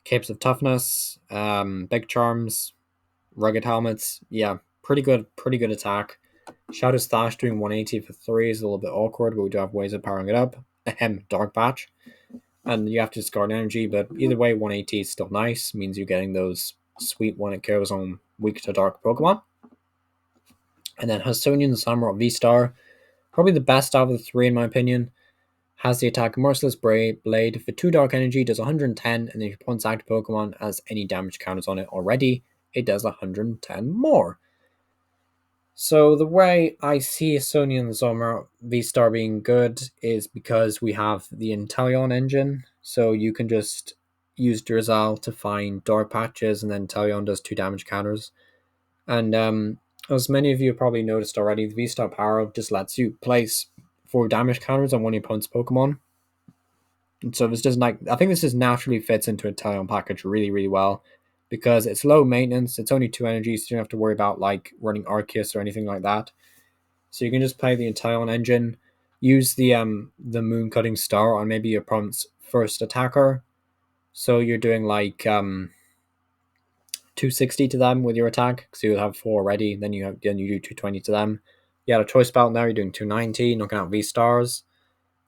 Capes of Toughness, Big Charms, Rugged Helmets. Yeah, pretty good attack. Shadow Slash doing 180 for 3 is a little bit awkward, but we do have ways of powering it up. Dark Patch. And you have to discard energy, but either way, 180 is still nice. Means you're getting those sweet when it goes on weak to dark Pokemon. And then Hisuian Samurott Vstar, probably the best out of the 3 in my opinion. Has the attack Merciless Blade for 2 dark energy, does 110, and if your opponent's active Pokemon has any damage counters on it already, it does 110 more. So the way I see Hisuian Samurott V-Star being good is because we have the Inteleon engine, so you can just use Drizzle to find dark patches, and then Inteleon does 2 damage counters. And as many of you have probably noticed already, the V-Star power just lets you place 4 damage counters on one of your opponent's Pokemon. And so this doesn't I think this just naturally fits into a Inteleon package really, really well. Because it's low maintenance, it's only 2 energies, so you don't have to worry about like running Arceus or anything like that. So you can just play the Inteleon engine, use the Moon Cutting Star on maybe your opponent's first attacker. So you're doing like 260 to them with your attack, because you'll have 4 already. Then you do 220 to them. You had a choice belt now. You're doing 290, knocking out V-Stars,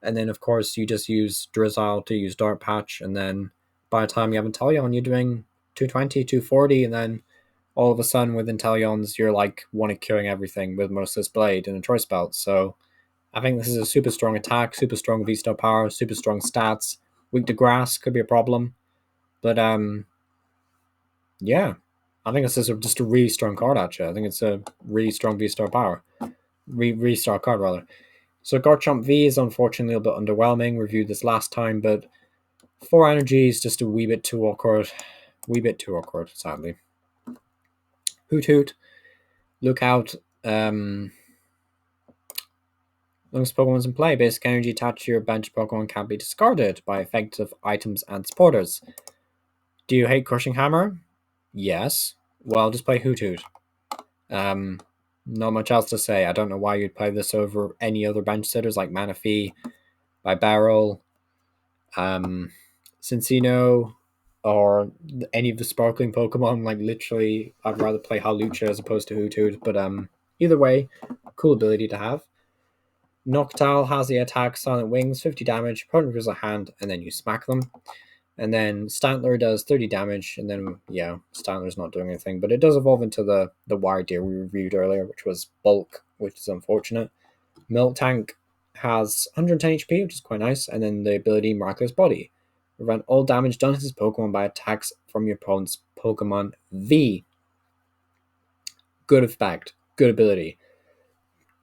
and then of course you just use Drizzle to use Dark Patch, and then by the time you have Inteleon, you're doing 220, 240, and then all of a sudden with Inteleons, you're like one of killing everything with Merciless Blade and a choice belt. So I think this is a super strong attack, super strong V-Star power, super strong stats. Weak to grass could be a problem, but yeah, I think this is just a really strong card. Actually, I think it's a really strong V-Star power, V-Star card rather. So Garchomp V is unfortunately a little bit underwhelming. Reviewed this last time, but 4 energy is just a wee bit too awkward. Sadly. Hoot Hoot. Look out. Most Pokemon's in play. Basic energy attached to your bench Pokemon can't be discarded by effective items and supporters. Do you hate Crushing Hammer? Yes. Well, just play Hoot Hoot. Not much else to say. I don't know why you'd play this over any other bench sitters like Manaphy, Barrel, Cincino, or any of the sparkling Pokemon. Like literally, I'd rather play Hawlucha as opposed to Hoothoot. But either way, cool ability to have. Noctowl has the attack Silent Wings, 50 damage, opponent reveals a hand, and then you smack them. And then Stantler does 30 damage, and then, yeah, Stantler's not doing anything. But it does evolve into the Wiredeer we reviewed earlier, which was Bulk, which is unfortunate. Miltank has 110 HP, which is quite nice, and then the ability Miraculous Body. Prevent all damage done to his Pokemon by attacks from your opponent's Pokemon V. Good effect, good ability.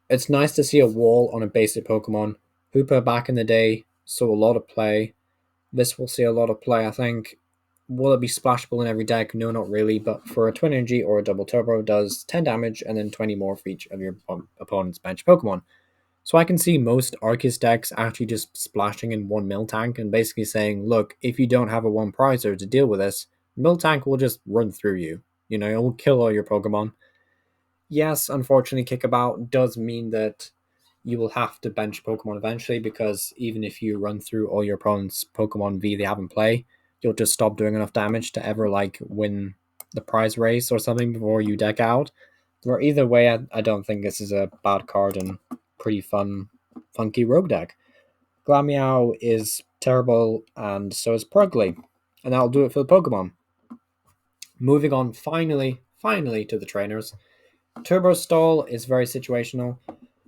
It's nice to see a wall on a basic Pokemon. Hoopa back in the day saw a lot of play. This will see a lot of play, I think. Will it be splashable in every deck? No, not really, but for a Twin Energy or a Double Turbo, does 10 damage and then 20 more for each of your opponent's bench Pokemon. So I can see most Arceus decks actually just splashing in one Miltank and basically saying, look, if you don't have a one prizer to deal with this, Miltank will just run through you. You know, it will kill all your Pokemon. Yes, unfortunately, Kickabout does mean that you will have to bench Pokemon eventually, because even if you run through all your opponent's Pokemon V they have in play, you'll just stop doing enough damage to ever like win the prize race or something before you deck out. Or either way, I don't think this is a bad card and pretty funky rogue deck. Glameow is terrible, and so is Purugly. And that'll do it for the Pokemon. Moving on finally to the trainers. Turbo Stall is very situational.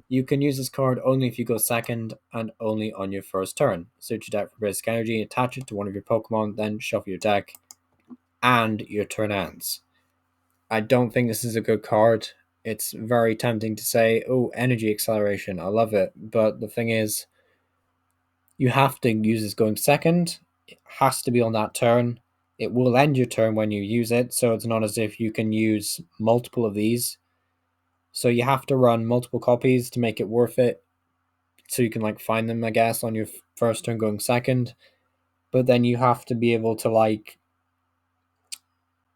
You can use this card only if you go second and only on your first turn. Search your deck for basic energy, attach it to one of your Pokemon, then shuffle your deck, and your turn ends. I don't think this is a good card. It's very tempting to say, oh, energy acceleration, I love it. But the thing is, you have to use this going second. It has to be on that turn. It will end your turn when you use it, so it's not as if you can use multiple of these. So you have to run multiple copies to make it worth it, so you can like find them, I guess, on your first turn going second. But then you have to be able to like,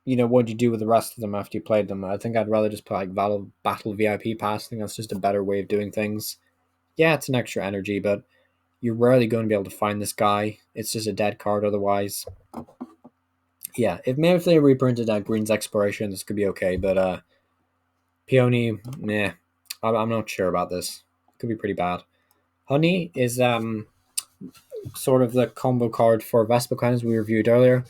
you know, what do you do with the rest of them after you played them? I think I'd rather just play like Battle VIP Pass. I think that's just a better way of doing things. Yeah, it's an extra energy, but you're rarely going to be able to find this guy. It's just a dead card otherwise. Yeah, if they reprinted Green's Exploration, this could be okay, but Peony, meh. I'm not sure about this. Could be pretty bad. Honey is sort of the combo card for Vespiquen we reviewed earlier,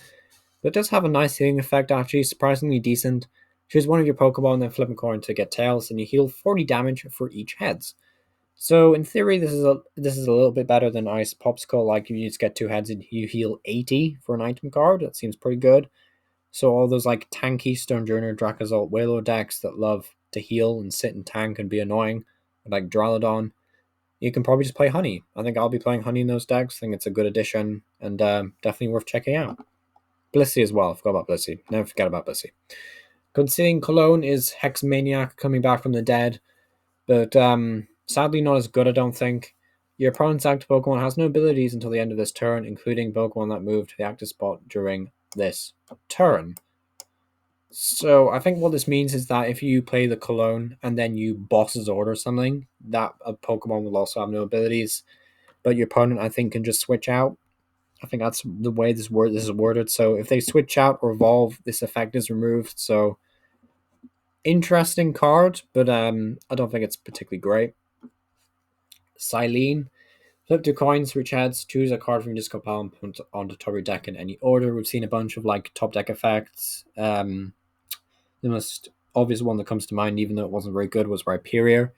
but it does have a nice healing effect, actually, surprisingly decent. Choose one of your Pokemon, then flip a coin to get Tails, and you heal 40 damage for each heads. So in theory, this is a little bit better than Ice Popsicle. Like, if you just get two heads and you heal 80 for an item card, that seems pretty good. So all those like tanky Stonjourner, Dracozolt, Wailord decks that love to heal and sit and tank and be annoying, like Duraludon, you can probably just play Honey. I think I'll be playing Honey in those decks. I think it's a good addition and definitely worth checking out. Blissy as well. I forgot about Blissy. Never forget about Blissy. Concealing Cologne is Hex Maniac coming back from the dead, but sadly not as good, I don't think. Your opponent's active Pokemon has no abilities until the end of this turn, including Pokemon that move to the active spot during this turn. So I think what this means is that if you play the Cologne and then you Boss's Order something, that a Pokemon will also have no abilities, but your opponent, I think, can just switch out. I think that's the way this is worded. So if they switch out or evolve, this effect is removed. So interesting card, but I don't think it's particularly great. Silene. Flip 2 coins for each heads. Choose a card from your discard pile and put on the top of your deck in any order. We've seen a bunch of like top deck effects. The most obvious one that comes to mind, even though it wasn't very good, was Rhyperior.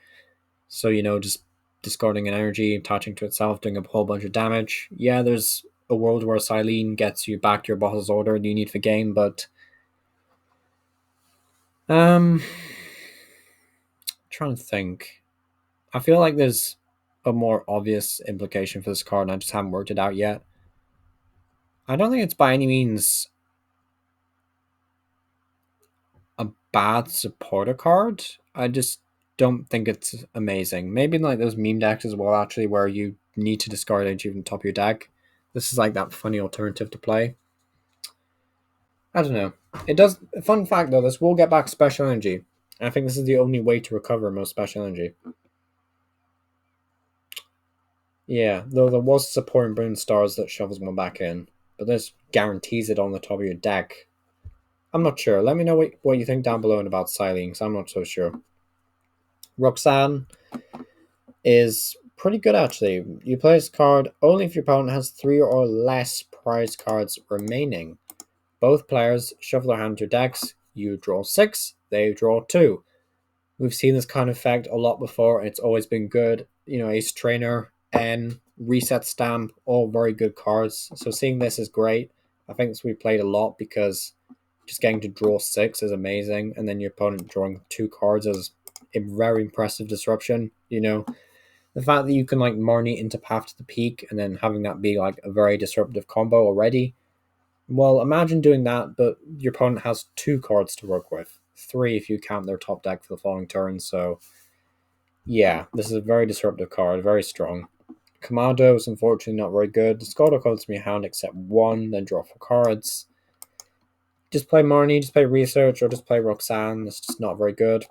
So, you know, just discarding an energy, attaching to itself, doing a whole bunch of damage. Yeah, there's a world where Silene gets you back your boss's order you need for game, but trying to think. I feel like there's a more obvious implication for this card and I just haven't worked it out yet. I don't think it's by any means a bad supporter card. I just don't think it's amazing. Maybe like those meme decks as well, actually, where you need to discard energy from the top of your deck. This is like that funny alternative to play. I don't know. It does. Fun fact though, this will get back special energy. I think this is the only way to recover most special energy. Yeah, though there was support in Vstars that shovels one back in. but this guarantees it on the top of your deck. I'm not sure. Let me know what you think down below about Silene, because I'm not so sure. Roxanne is pretty good, actually. You play this card only if your opponent has 3 or less prize cards remaining. Both players shuffle their hand to decks. You draw 6, they draw 2. We've seen this kind of effect a lot before, and it's always been good. You know, Ace Trainer, N, Reset Stamp, all very good cards. So seeing this is great. I think this we played a lot because just getting to draw 6 is amazing, and then your opponent drawing 2 cards is a very impressive disruption. You know, the fact that you can like Marnie into Path to the Peak and then having that be like a very disruptive combo already. Well, imagine doing that, but your opponent has 2 cards to work with. 3 if you count their top deck for the following turn, so yeah, this is a very disruptive card, very strong. Kamado is unfortunately not very good. Discard all cards from your hand except 1, then draw 4 cards. Just play Marnie, just play Research, or just play Roxanne. It's just not very good.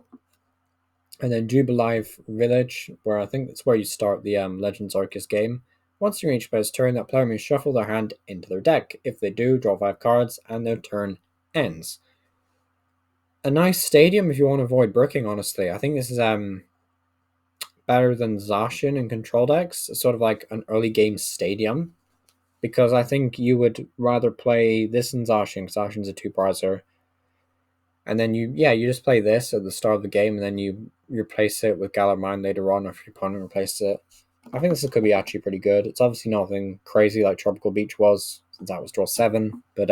And then Jubilife Village, where I think that's where you start the Legends Arceus game. Once you reach player's turn, that player may shuffle their hand into their deck. If they do, draw 5 cards, and their turn ends. A nice stadium if you want to avoid bricking, honestly. I think this is better than Zacian in control decks. It's sort of like an early game stadium. Because I think you would rather play this than Zacian, because Zacian's a 2-prizer. And then you just play this at the start of the game, and then you replace it with Galar Mine later on if your opponent replaces it. I think this could be actually pretty good. It's obviously nothing crazy like Tropical Beach was, since that was draw 7. But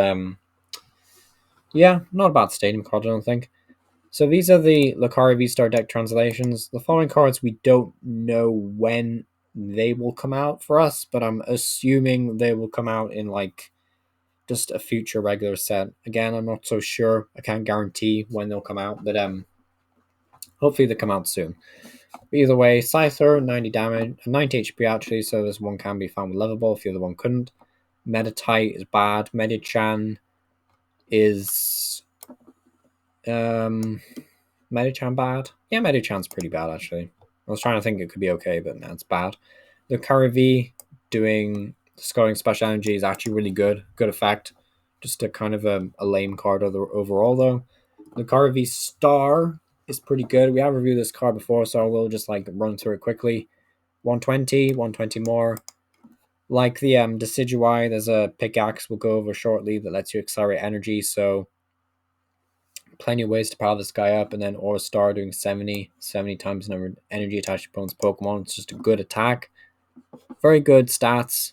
yeah, not a bad stadium card, I don't think. So these are the Lucario V-Star deck translations. The following cards, we don't know when they will come out for us, but I'm assuming they will come out in like just a future regular set. Again, I'm not so sure. I can't guarantee when they'll come out, but hopefully they come out soon. But either way, Scyther, 90 damage, 90 HP actually, so this one can be found lovable if the other one couldn't. Meditite is bad. Medichan is Medichan bad? Yeah, Medichan's pretty bad actually. I was trying to think it could be okay, but no, it's bad. The Carvey doing scoring special energy is actually really good. Good effect. Just a kind of a lame card overall though. The Carvey Star is pretty good. We have reviewed this card before, so I will just like run through it quickly. 120 more. Like the Decidueye, there's a pickaxe we'll go over shortly that lets you accelerate energy, so plenty of ways to power this guy up. And then Aura Star doing 70 times the number of energy attached to opponent's Pokemon. It's just a good attack. Very good stats.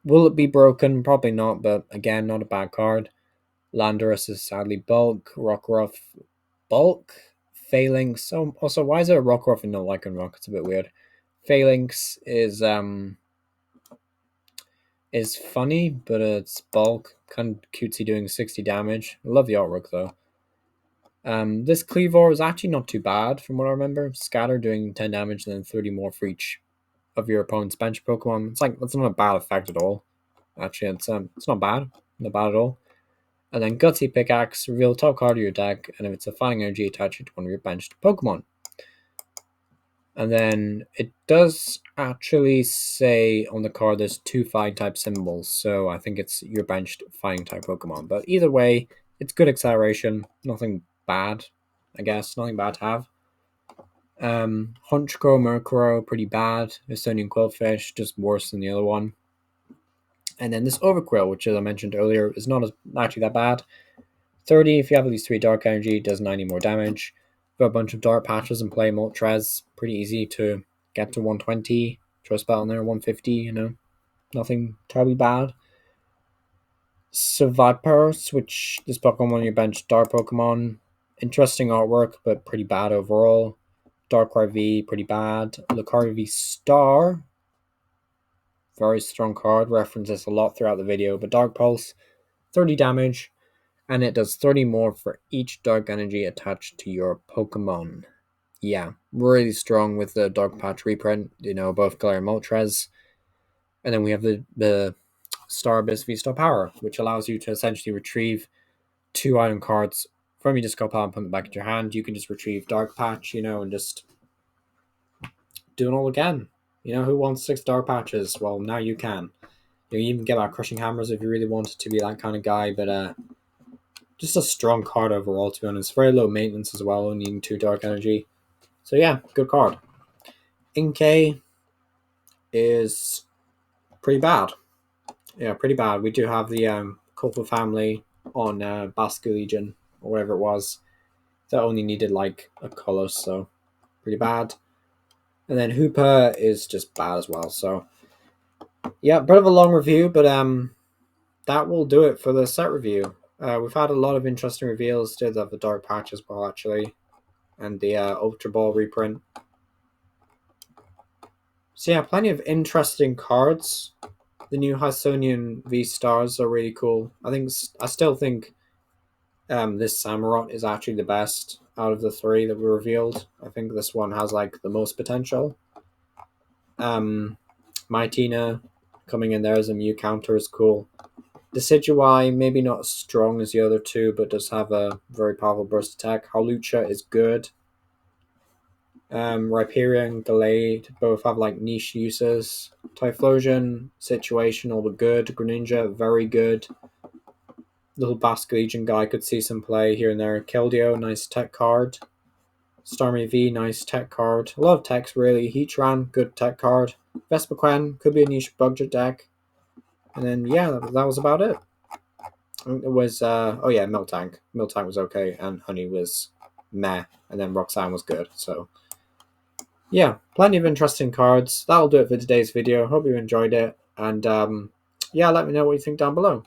Will it be broken? Probably not, but again, not a bad card. Landorus is sadly bulk. Rockruff bulk. Phalanx. So also, why is there a Rockruff and no Lycanroc? It's a bit weird. Phalanx is funny, but it's bulk. Kind of cutesy doing 60 damage. I love the artwork though. This Cleavor is actually not too bad from what I remember. Scatter doing 10 damage and then 30 more for each of your opponent's bench Pokemon. It's like that's not a bad effect at all. Actually, it's not bad. Not bad at all. And then Gutsy Pickaxe, reveal top card of your deck, and if it's a fighting energy, attach it to one of your benched Pokemon. And then it does actually say on the card there's 2 fighting type symbols, so I think it's your benched fighting type Pokemon. But either way, it's good acceleration. Nothing bad, I guess. Nothing bad to have. Honchkrow, Murkrow, pretty bad. Hisuian Quillfish, just worse than the other one. And then this Overquill, which as I mentioned earlier, is not actually that bad. 30, if you have at least 3 Dark Energy, does 90 more damage. Got a bunch of Dark Patches and play Moltres. Pretty easy to get to 120. Throw a spell in there, 150, you know. Nothing terribly bad. Seviper, switch this Pokemon on your bench, Dark Pokemon. Interesting artwork, but pretty bad overall. Darkrai V, pretty bad. Lucario Vstar, very strong card. References a lot throughout the video, but Dark Pulse, 30 damage, and it does 30 more for each Dark Energy attached to your Pokemon. Yeah, really strong with the Dark Patch reprint, you know, both Galarian and Moltres. And then we have the Star Abyss V-Star Power, which allows you to essentially retrieve 2 item cards from your discard pile and put them back in your hand. You can just retrieve Dark Patch, you know, and just do it all again. You know, who wants 6 Dark Patches? Well, now you can. You even get out Crushing Hammers if you really wanted to be that kind of guy, but just a strong card overall, to be honest. Very low maintenance as well, only needing 2 Dark Energy. So yeah, good card. Inkay is pretty bad. Yeah, pretty bad. We do have the Kofa family on Basque Legion, or whatever it was. That only needed like a color, so pretty bad. And then Hooper is just bad as well. So yeah, bit of a long review, but that will do it for the set review. We've had a lot of interesting reveals. Did have the Dark Patch as well, actually, and the Ultra Ball reprint. So yeah, plenty of interesting cards. The new Hisuian Vstars are really cool. I still think this Samurott is actually the best out of the 3 that were revealed. I think this one has like the most potential. Mightina coming in there as a Mew counter is cool. Decidueye, maybe not as strong as the other 2, but does have a very powerful burst attack. Hawlucha is good. Rhyperior, Gallade both have like niche uses. Typhlosion, situational but good. Greninja, very good. Little Basque Legion guy could see some play here and there. Keldeo, nice tech card. Starmie V, nice tech card. A lot of techs really. Heatran, good tech card. Vespiquen, could be a niche budget deck. And then yeah, that was about it. It was Miltank. Miltank was okay, and Honey was meh, and then Roxanne was good. So yeah, plenty of interesting cards. That'll do it for today's video. Hope you enjoyed it, and yeah, let me know what you think down below.